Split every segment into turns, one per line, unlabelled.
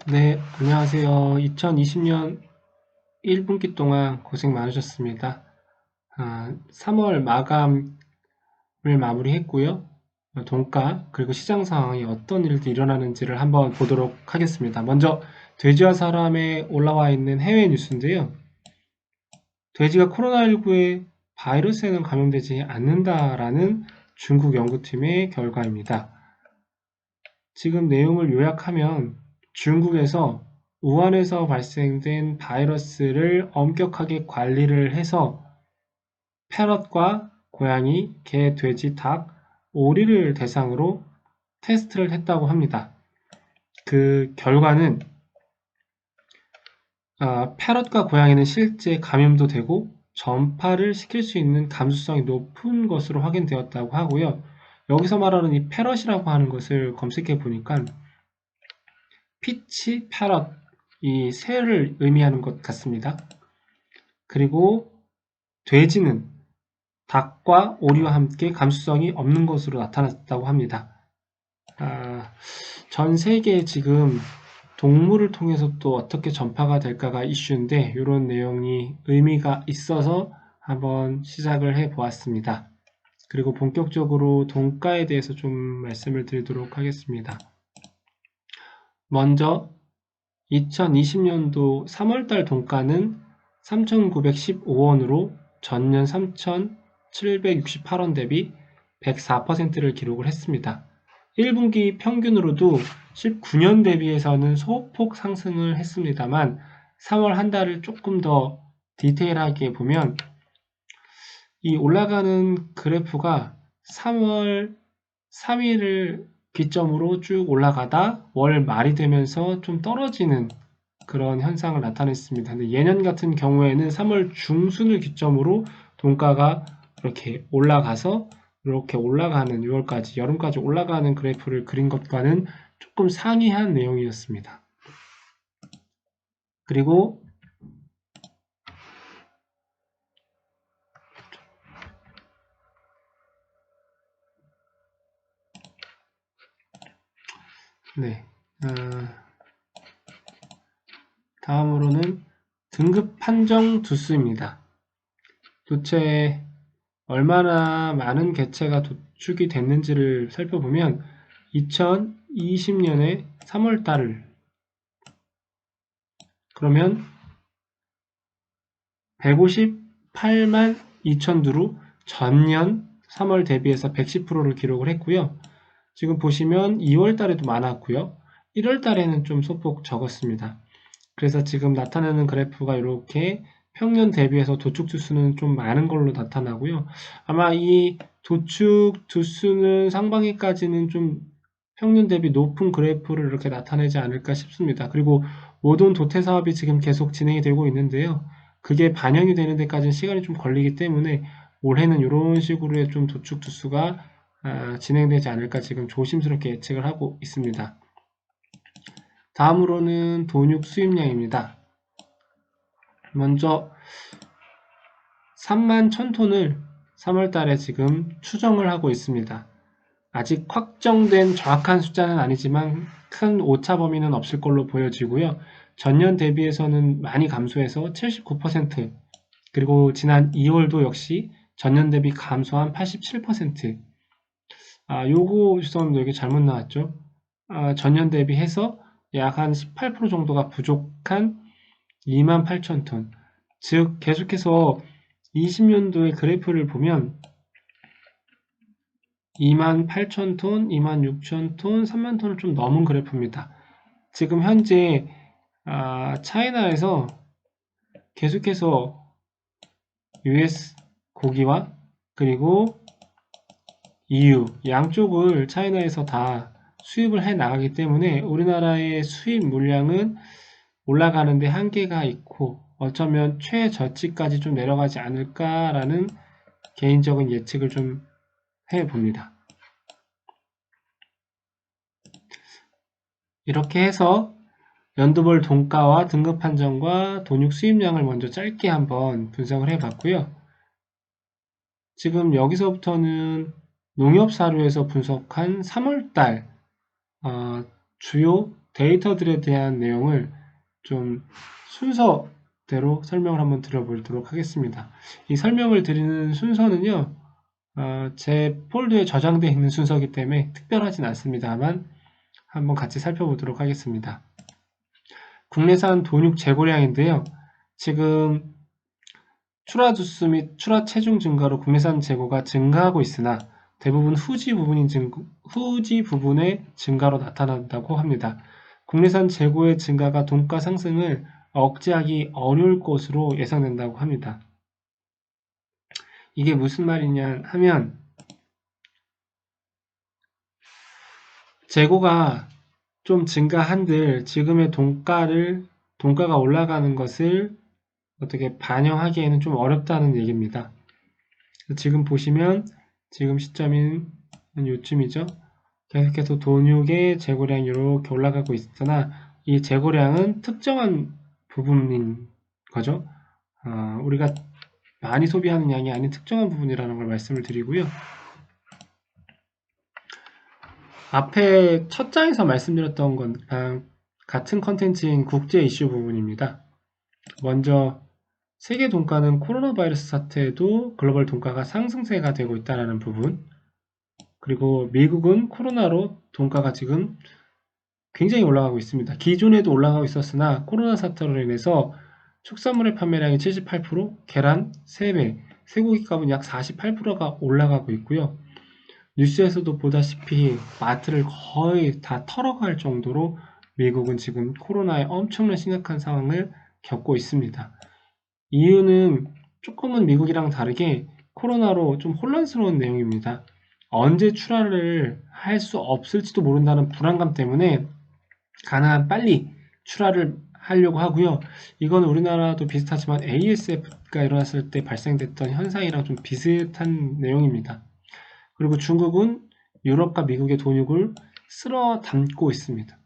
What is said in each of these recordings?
네, 안녕하세요. 2020년 1분기 동안 고생 많으셨습니다. 3월 마감을 마무리했고요. 돈가 그리고 시장 상황이 어떤 일들이 일어나는지를 한번 보도록 하겠습니다. 먼저 돼지와 사람에 올라와 있는 해외 뉴스인데요. 돼지가 코로나19에 바이러스에는 감염되지 않는다라는 중국 연구팀의 결과입니다. 지금 내용을 요약하면 중국에서 우한에서 발생된 바이러스를 엄격하게 관리를 해서 패럿과 고양이, 개, 돼지, 닭, 오리를 대상으로 테스트를 했다고 합니다. 그 결과는 패럿과 고양이는 실제 감염도 되고 전파를 시킬 수 있는 감수성이 높은 것으로 확인되었다고 하고요. 여기서 말하는 이 패럿이라고 하는 것을 검색해 보니까 피치, 패럿, 이 새를 의미하는 것 같습니다. 그리고 돼지는 닭과 오리와 함께 감수성이 없는 것으로 나타났다고 합니다. 전 세계에 지금 동물을 통해서 또 어떻게 전파가 될까가 이슈인데 이런 내용이 의미가 있어서 한번 시작을 해 보았습니다. 그리고 본격적으로 돈가에 대해서 좀 말씀을 드리도록 하겠습니다. 먼저 2020년도 3월달 돈가는 3,915원으로 전년 3,768원 대비 104%를 기록을 했습니다. 1분기 평균으로도 19년 대비해서는 소폭 상승을 했습니다만 3월 한 달을 조금 더 디테일하게 보면 이 올라가는 그래프가 3월 3일을 기점으로 쭉 올라가다 월 말이 되면서 좀 떨어지는 그런 현상을 나타냈습니다. 근데 예년 같은 경우에는 3월 중순을 기점으로 돈가가 이렇게 올라가서 이렇게 올라가는 6월까지 여름까지 올라가는 그래프를 그린 것과는 조금 상이한 내용이었습니다. 그리고 네, 다음으로는 등급 판정 두수입니다. 도대체 얼마나 많은 개체가 도축이 됐는지를 살펴보면 2020년에 3월 달을 그러면 158만 2천 두로 전년 3월 대비해서 110%를 기록을 했고요. 지금 보시면 2월 달에도 많았고요. 1월 달에는 좀 소폭 적었습니다. 그래서 지금 나타나는 그래프가 이렇게 평년 대비해서 도축 두수는 좀 많은 걸로 나타나고요. 아마 이 도축 두수는 상반기까지는 좀 평년 대비 높은 그래프를 이렇게 나타내지 않을까 싶습니다. 그리고 모든 도태 사업이 지금 계속 진행이 되고 있는데요. 그게 반영이 되는 데까지는 시간이 좀 걸리기 때문에 올해는 이런 식으로의 좀 도축 두수가 진행되지 않을까 지금 조심스럽게 예측을 하고 있습니다. 다음으로는 돈육 수입량입니다. 먼저 3만 1000톤을 3월달에 지금 추정을 하고 있습니다. 아직 확정된 정확한 숫자는 아니지만 큰 오차 범위는 없을 걸로 보여지고요. 전년 대비해서는 많이 감소해서 79%, 그리고 지난 2월도 역시 전년 대비 감소한 87%. 요거 우선 여기 잘못 나왔죠. 전년 대비해서 약 한 18% 정도가 부족한 28,000톤. 즉 계속해서 20년도의 그래프를 보면 28,000톤, 26,000톤, 3만 톤을 좀 넘은 그래프입니다. 지금 현재 차이나에서 계속해서 US 고기와 그리고 EU 양쪽을 차이나에서 다 수입을 해 나가기 때문에 우리나라의 수입 물량은 올라가는데 한계가 있고 어쩌면 최저치까지 좀 내려가지 않을까라는 개인적인 예측을 좀 해봅니다. 이렇게 해서 연도별 돈가와 등급 판정과 돈육 수입량을 먼저 짧게 한번 분석을 해봤고요. 지금 여기서부터는 농협사료에서 분석한 3월달 주요 데이터들에 대한 내용을 좀 순서대로 설명을 한번 드려보도록 하겠습니다. 이 설명을 드리는 순서는요, 제 폴더에 저장되어 있는 순서이기 때문에 특별하진 않습니다만 한번 같이 살펴보도록 하겠습니다. 국내산 돈육 재고량인데요. 지금 출하주수 및 출하 체중 증가로 국내산 재고가 증가하고 있으나 대부분 후지 부분의 증가로 나타난다고 합니다. 국내산 재고의 증가가 돈가 상승을 억제하기 어려울 것으로 예상된다고 합니다. 이게 무슨 말이냐 하면 재고가 좀 증가한들 지금의 돈가가 올라가는 것을 어떻게 반영하기에는 좀 어렵다는 얘기입니다. 지금 보시면 지금 시점인 요쯤이죠. 계속해서 돈육의 재고량이 이렇게 올라가고 있으나 이 재고량은 특정한 부분인 거죠. 우리가 많이 소비하는 양이 아닌 특정한 부분이라는 걸 말씀을 드리고요. 앞에 첫 장에서 말씀드렸던 것랑 같은 컨텐츠인 국제 이슈 부분입니다. 먼저 세계 돈가는 코로나 바이러스 사태에도 글로벌 돈가가 상승세가 되고 있다는 부분, 그리고 미국은 코로나로 돈가가 지금 굉장히 올라가고 있습니다. 기존에도 올라가고 있었으나 코로나 사태로 인해서 축산물의 판매량이 78%, 계란 3배, 쇠고기 값은 약 48%가 올라가고 있고요. 뉴스에서도 보다시피 마트를 거의 다 털어갈 정도로 미국은 지금 코로나에 엄청난 심각한 상황을 겪고 있습니다. 이유는 조금은 미국이랑 다르게 코로나로 좀 혼란스러운 내용입니다. 언제 출하를 할 수 없을지도 모른다는 불안감 때문에 가능한 빨리 출하를 하려고 하고요. 이건 우리나라도 비슷하지만 ASF가 일어났을 때 발생됐던 현상이랑 좀 비슷한 내용입니다. 그리고 중국은 유럽과 미국의 돈육을 쓸어 담고 있습니다.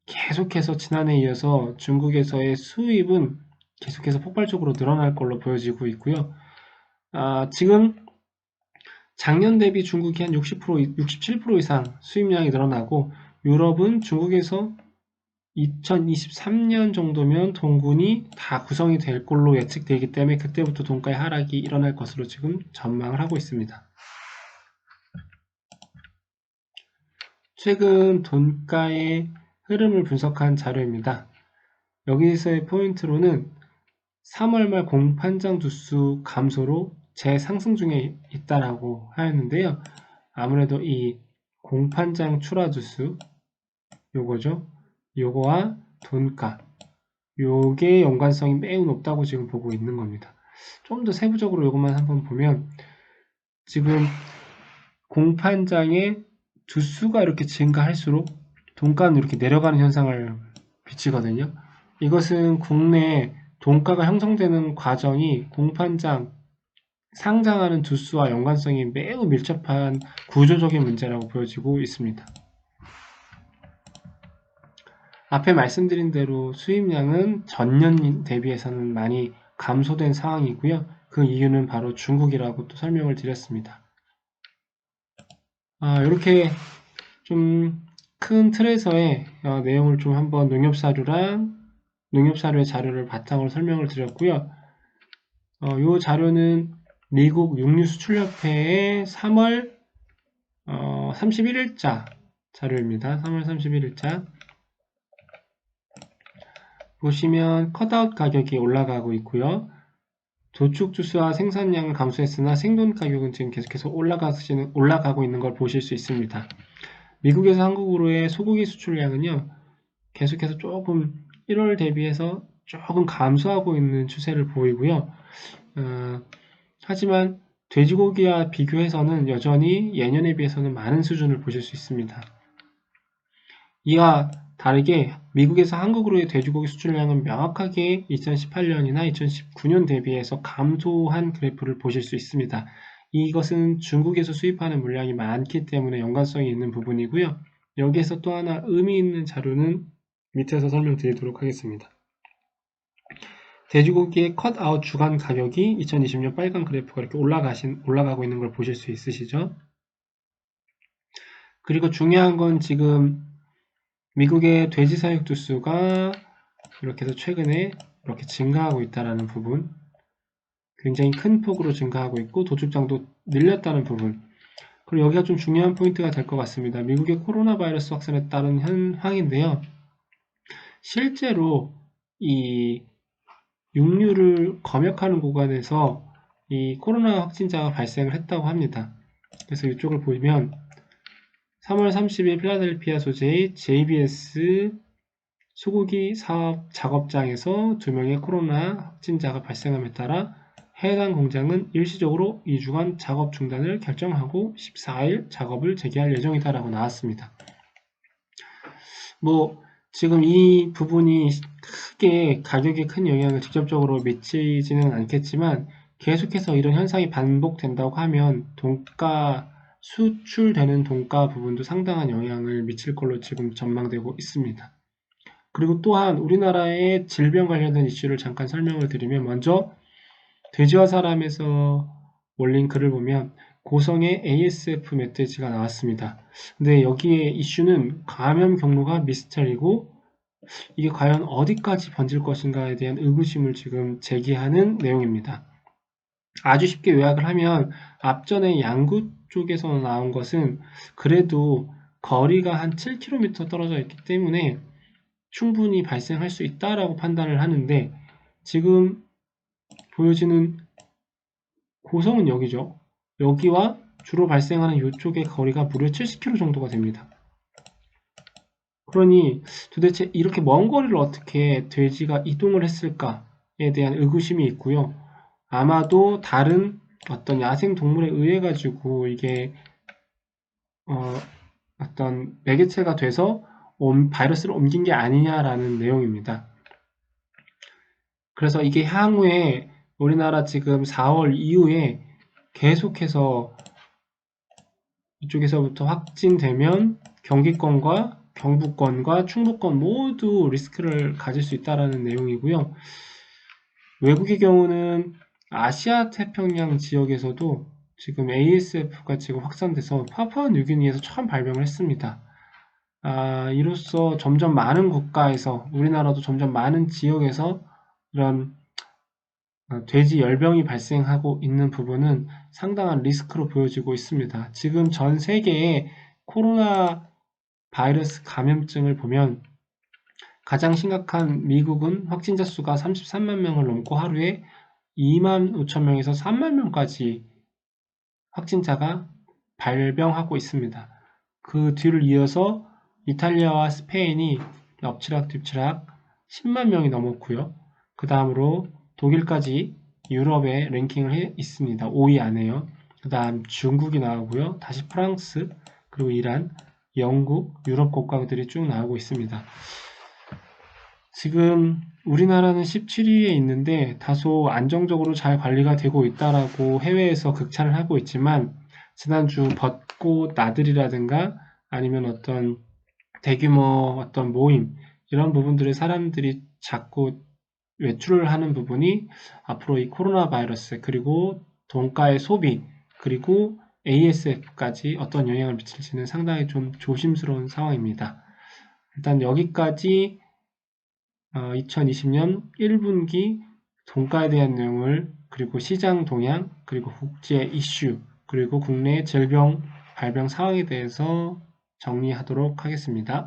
계속해서 지난해에 이어서 중국에서의 수입은 계속해서 폭발적으로 늘어날 걸로 보여지고 있고요. 지금 작년 대비 중국이 한 60%, 67% 이상 수입량이 늘어나고 유럽은 중국에서 2023년 정도면 동군이 다 구성이 될 걸로 예측되기 때문에 그때부터 돈가의 하락이 일어날 것으로 지금 전망을 하고 있습니다. 최근 돈가의 흐름을 분석한 자료입니다. 여기서의 포인트로는 3월 말 공판장 주수 감소로 재상승 중에 있다라고 하였는데요. 아무래도 이 공판장 출하 주수 요거죠. 요거와 돈가 요게 연관성이 매우 높다고 지금 보고 있는 겁니다. 좀 더 세부적으로 요것만 한번 보면 지금 공판장의 주수가 이렇게 증가할수록 돈가는 이렇게 내려가는 현상을 비치거든요. 이것은 국내 돈가가 형성되는 과정이 공판장 상장하는 주수와 연관성이 매우 밀접한 구조적인 문제라고 보여지고 있습니다. 앞에 말씀드린 대로 수입량은 전년 대비해서는 많이 감소된 상황이고요. 그 이유는 바로 중국이라고 또 설명을 드렸습니다. 이렇게 좀 큰 틀에서의 내용을 좀 한번 농협사료의 자료를 바탕으로 설명을 드렸고요. 이 자료는 미국 육류수출협회의 3월 31일자 자료입니다. 3월 31일자 보시면 컷아웃 가격이 올라가고 있고요. 도축 주수와 생산량을 감소했으나 생돈 가격은 지금 계속해서 올라가고 있는 걸 보실 수 있습니다. 미국에서 한국으로의 소고기 수출량은요, 계속해서 조금 1월 대비해서 조금 감소하고 있는 추세를 보이고요. 하지만 돼지고기와 비교해서는 여전히 예년에 비해서는 많은 수준을 보실 수 있습니다. 이와 다르게 미국에서 한국으로의 돼지고기 수출량은 명확하게 2018년이나 2019년 대비해서 감소한 그래프를 보실 수 있습니다. 이것은 중국에서 수입하는 물량이 많기 때문에 연관성이 있는 부분이고요. 여기에서 또 하나 의미 있는 자료는 밑에서 설명드리도록 하겠습니다. 돼지고기의 컷아웃 주간 가격이 2020년 빨간 그래프가 이렇게 올라가고 있는 걸 보실 수 있으시죠? 그리고 중요한 건 지금 미국의 돼지 사육 두수가 이렇게 해서 최근에 이렇게 증가하고 있다는 부분, 굉장히 큰 폭으로 증가하고 있고 도축장도 늘렸다는 부분, 그리고 여기가 좀 중요한 포인트가 될 것 같습니다. 미국의 코로나 바이러스 확산에 따른 현황인데요. 실제로 이 육류를 검역하는 구간에서 이 코로나 확진자가 발생을 했다고 합니다. 그래서 이쪽을 보면 3월 30일 필라델피아 소재의 JBS 소고기 사업 작업장에서 2명의 코로나 확진자가 발생함에 따라 해당 공장은 일시적으로 2주간 작업 중단을 결정하고 14일 작업을 재개할 예정이다라고 나왔습니다. 지금 이 부분이 크게 가격에 큰 영향을 직접적으로 미치지는 않겠지만 계속해서 이런 현상이 반복된다고 하면 수출되는 돈가 부분도 상당한 영향을 미칠 걸로 지금 전망되고 있습니다. 그리고 또한 우리나라의 질병 관련된 이슈를 잠깐 설명을 드리면, 먼저 돼지와 사람에서 올린 글을 보면 고성의 ASF 멧돼지가 나왔습니다. 근데 여기에 이슈는 감염 경로가 미스터리고 이게 과연 어디까지 번질 것인가에 대한 의구심을 지금 제기하는 내용입니다. 아주 쉽게 요약을 하면 앞전에 양구 쪽에서 나온 것은 그래도 거리가 한 7km 떨어져 있기 때문에 충분히 발생할 수 있다라고 판단을 하는데, 지금 보여지는 고성은 여기죠. 여기와 주로 발생하는 이쪽의 거리가 무려 70km 정도가 됩니다. 그러니 도대체 이렇게 먼 거리를 어떻게 돼지가 이동을 했을까에 대한 의구심이 있고요. 아마도 다른 어떤 야생 동물에 의해 가지고 이게 어떤 매개체가 돼서 바이러스를 옮긴 게 아니냐라는 내용입니다. 그래서 이게 향후에 우리나라 지금 4월 이후에 계속해서 이쪽에서부터 확진되면 경기권과 경북권과 충북권 모두 리스크를 가질 수 있다는 내용이고요. 외국의 경우는 아시아 태평양 지역에서도 지금 ASF가 지금 확산돼서 파푸아뉴기니에서 처음 발병을 했습니다. 이로써 점점 많은 국가에서, 우리나라도 점점 많은 지역에서 이런 돼지 열병이 발생하고 있는 부분은 상당한 리스크로 보여지고 있습니다. 지금 전 세계의 코로나 바이러스 감염증을 보면 가장 심각한 미국은 확진자 수가 33만 명을 넘고 하루에 2만 5천 명에서 3만 명까지 확진자가 발병하고 있습니다. 그 뒤를 이어서 이탈리아와 스페인이 엎치락뒤치락 10만 명이 넘었고요. 그 다음으로 독일까지 유럽에 랭킹을 해 있습니다. 5위 안에요. 그 다음 중국이 나오고요. 다시 프랑스, 그리고 이란, 영국, 유럽 국가들이 쭉 나오고 있습니다. 지금 우리나라는 17위에 있는데 다소 안정적으로 잘 관리가 되고 있다라고 해외에서 극찬을 하고 있지만, 지난주 벚꽃 나들이라든가 아니면 어떤 대규모 어떤 모임, 이런 부분들의 사람들이 자꾸 외출을 하는 부분이 앞으로 이 코로나 바이러스, 그리고 돈가의 소비, 그리고 ASF까지 어떤 영향을 미칠지는 상당히 좀 조심스러운 상황입니다. 일단 여기까지 2020년 1분기 돈가에 대한 내용을, 그리고 시장 동향, 그리고 국제 이슈, 그리고 국내 질병 발병 상황에 대해서 정리하도록 하겠습니다.